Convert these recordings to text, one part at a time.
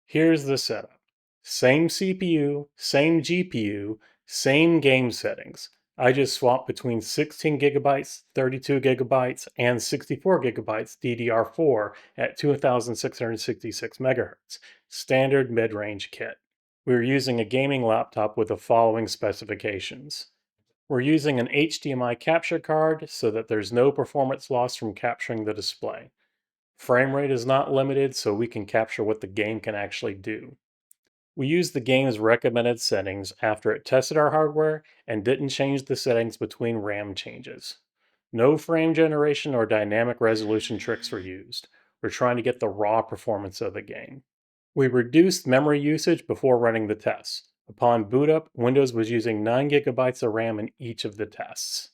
Here's the setup. Same CPU, same GPU, same game settings. I just swapped between 16 gigabytes, 32 gigabytes, and 64 gigabytes DDR4 at 2666 megahertz, standard mid-range kit. We're using a gaming laptop with the following specifications. We're using an HDMI capture card so that there's no performance loss from capturing the display. Frame rate is not limited, so we can capture what the game can actually do. We used the game's recommended settings after it tested our hardware and didn't change the settings between RAM changes. No frame generation or dynamic resolution tricks were used. We're trying to get the raw performance of the game. We reduced memory usage before running the tests. Upon boot up, Windows was using 9 gigabytes of RAM in each of the tests.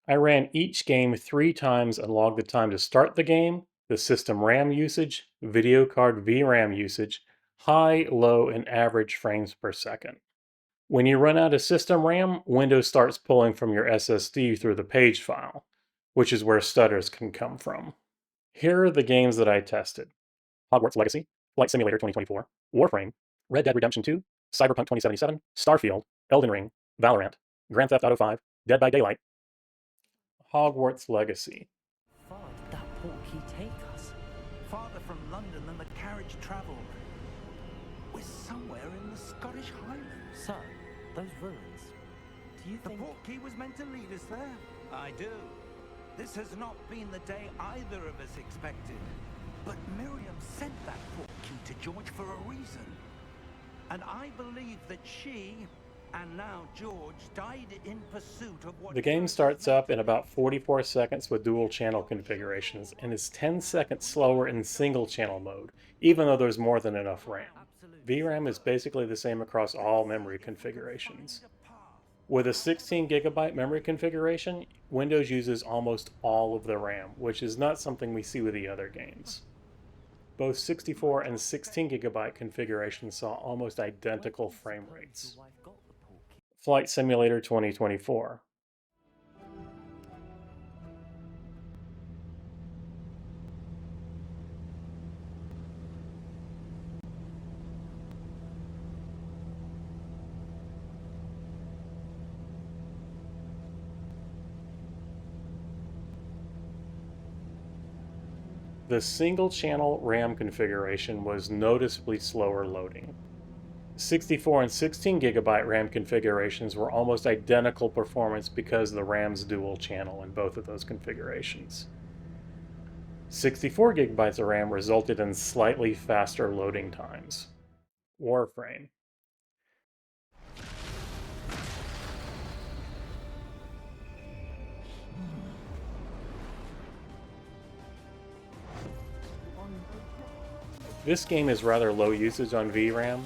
I ran each game 3 times and logged the time to start the game, the system RAM usage, video card VRAM usage, high, low, and average frames per second. When you run out of system RAM, Windows starts pulling from your SSD through the page file, which is where stutters can come from. Here are the games that I tested: Hogwarts Legacy, Flight Simulator 2024, Warframe, Red Dead Redemption 2, Cyberpunk 2077, Starfield, Elden Ring, Valorant, Grand Theft Auto 5, Dead by Daylight. Hogwarts Legacy. Far did that portkey take us? Farther from London than the carriage travelled. We're somewhere in the Scottish Highlands. So, those ruins, do you The think... portkey was meant to lead us there. I do. This has not been the day either of us expected. But Miriam sent that portkey to George for a reason. And I believe that she, and now George, died in pursuit of what... The game starts up in about 44 seconds with dual channel configurations and is 10 seconds slower in single channel mode, even though there's more than enough RAM. VRAM is basically the same across all memory configurations. With a 16 gigabyte memory configuration, Windows uses almost all of the RAM, which is not something we see with the other games. Both 64 and 16 gigabyte configurations saw almost identical frame rates. Flight Simulator 2024. The single-channel RAM configuration was noticeably slower loading. 64 and 16 gigabyte RAM configurations were almost identical performance because the RAM's dual channel in both of those configurations. 64 gigabytes of RAM resulted in slightly faster loading times. Warframe. This game is rather low usage on VRAM,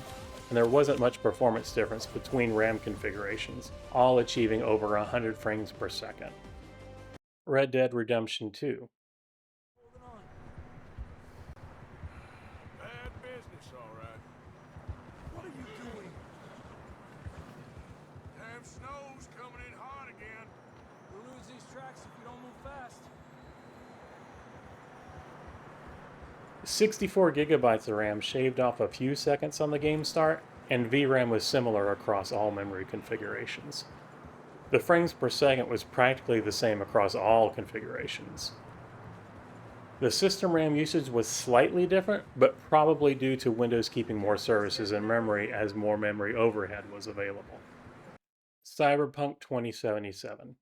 and there wasn't much performance difference between RAM configurations, all achieving over 100 frames per second. Red Dead Redemption 2. Bad business, all right. What are you doing? Damn snow's coming in hard again. We'll lose these tracks if we don't move fast. 64 gigabytes of RAM shaved off a few seconds on the game start, and VRAM was similar across all memory configurations. The frames per second was practically the same across all configurations. The system RAM usage was slightly different, but probably due to Windows keeping more services in memory as more memory overhead was available. Cyberpunk 2077.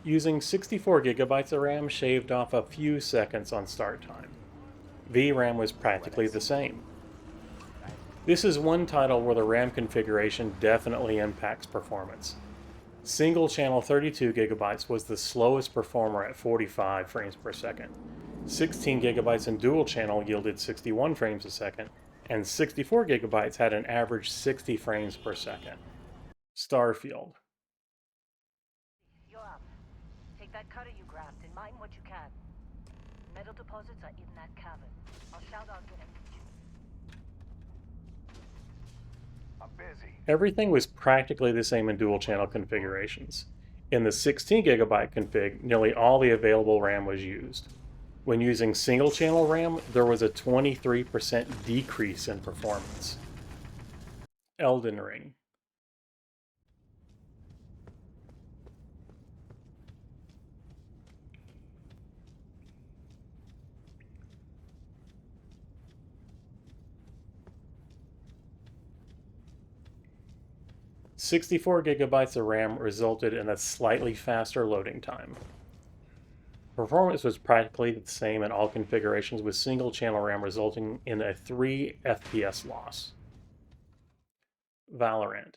Using 64 gigabytes of RAM shaved off a few seconds on start time. VRAM was practically the same. This is one title where the RAM configuration definitely impacts performance. Single channel 32 gigabytes was the slowest performer at 45 frames per second. 16 gigabytes in dual channel yielded 61 frames a second, and 64 gigabytes had an average 60 frames per second. Starfield. You're up. Take that cutter you grabbed and mine what you can. Metal deposits are in that cavern. I'll shout out when I need you. I'm busy. Everything was practically the same in dual channel configurations. In the 16GB config, nearly all the available RAM was used. When using single-channel RAM, there was a 23% decrease in performance. Elden Ring. "64GB of RAM resulted in a slightly faster loading time. Performance was practically the same in all configurations, with single-channel RAM resulting in a 3 FPS loss. Valorant.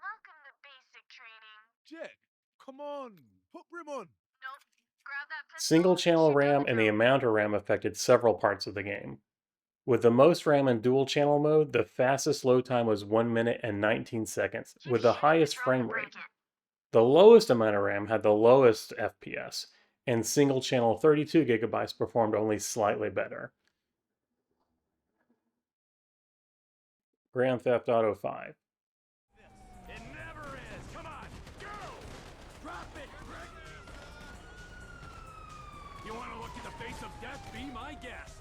Welcome to basic training. Jet, come on. Put Brim on. Nope. Grab that pistol. Single-channel shoot down RAM the and the drone. amount of RAM affected several parts of the game. With the most RAM in dual-channel mode, the fastest load time was 1 minute and 19 seconds, Keep with the shooting the highest drone frame and break rate. it. The lowest amount of RAM had the lowest FPS, and single-channel 32GB performed only slightly better. Grand Theft Auto 5. It never is. Come on, go. Drop it, Greg. You want to look in the face of death? Be my guest.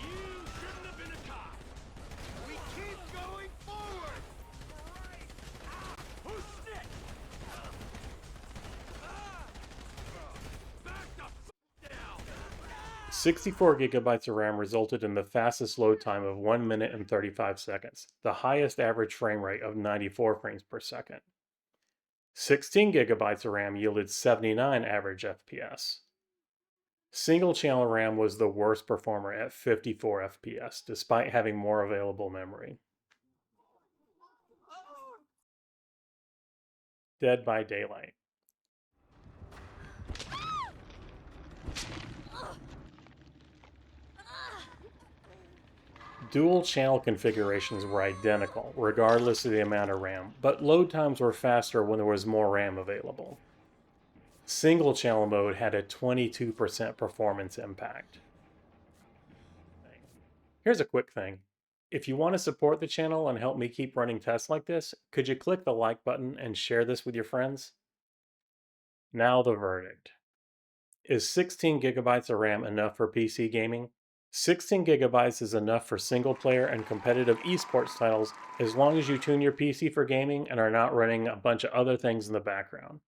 You shouldn't have been a cop. We keep going forward. Right. Who's sick? Back the f down. 64GB of RAM resulted in the fastest load time of 1 minute and 35 seconds, the highest average frame rate of 94 frames per second. 16GB of RAM yielded 79 average FPS. Single-channel RAM was the worst performer at 54 FPS, despite having more available memory. Dead by Daylight. Dual channel configurations were identical, regardless of the amount of RAM, but load times were faster when there was more RAM available. Single channel mode had a 22% performance impact. Here's a quick thing. If you want to support the channel and help me keep running tests like this, could you click the like button and share this with your friends? Now the verdict. Is 16GB of RAM enough for PC gaming? 16GB is enough for single-player and competitive esports titles as long as you tune your PC for gaming and are not running a bunch of other things in the background.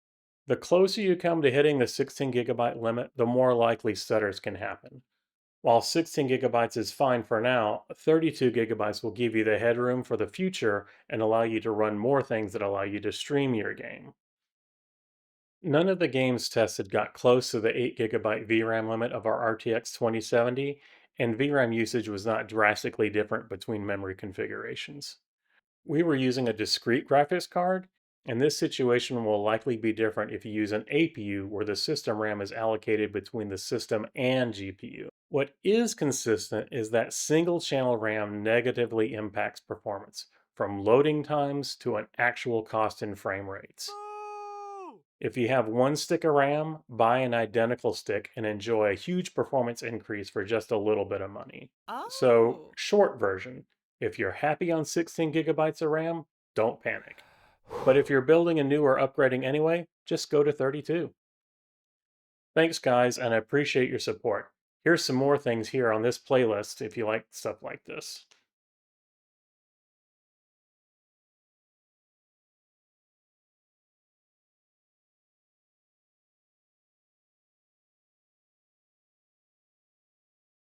The closer you come to hitting the 16GB limit, the more likely stutters can happen. While 16GB is fine for now, 32GB will give you the headroom for the future and allow you to run more things that allow you to stream your game. None of the games tested got close to the 8GB VRAM limit of our RTX 2070, and VRAM usage was not drastically different between memory configurations. We were using a discrete graphics card, and this situation will likely be different if you use an APU where the system RAM is allocated between the system and GPU. What is consistent is that single-channel RAM negatively impacts performance, from loading times to an actual cost in frame rates. If you have one stick of RAM, buy an identical stick and enjoy a huge performance increase for just a little bit of money. So, short version, if you're happy on 16GB of RAM, don't panic. But if you're building a new or upgrading anyway, just go to 32. Thanks guys, and I appreciate your support. Here's some more things here on this playlist if you like stuff like this.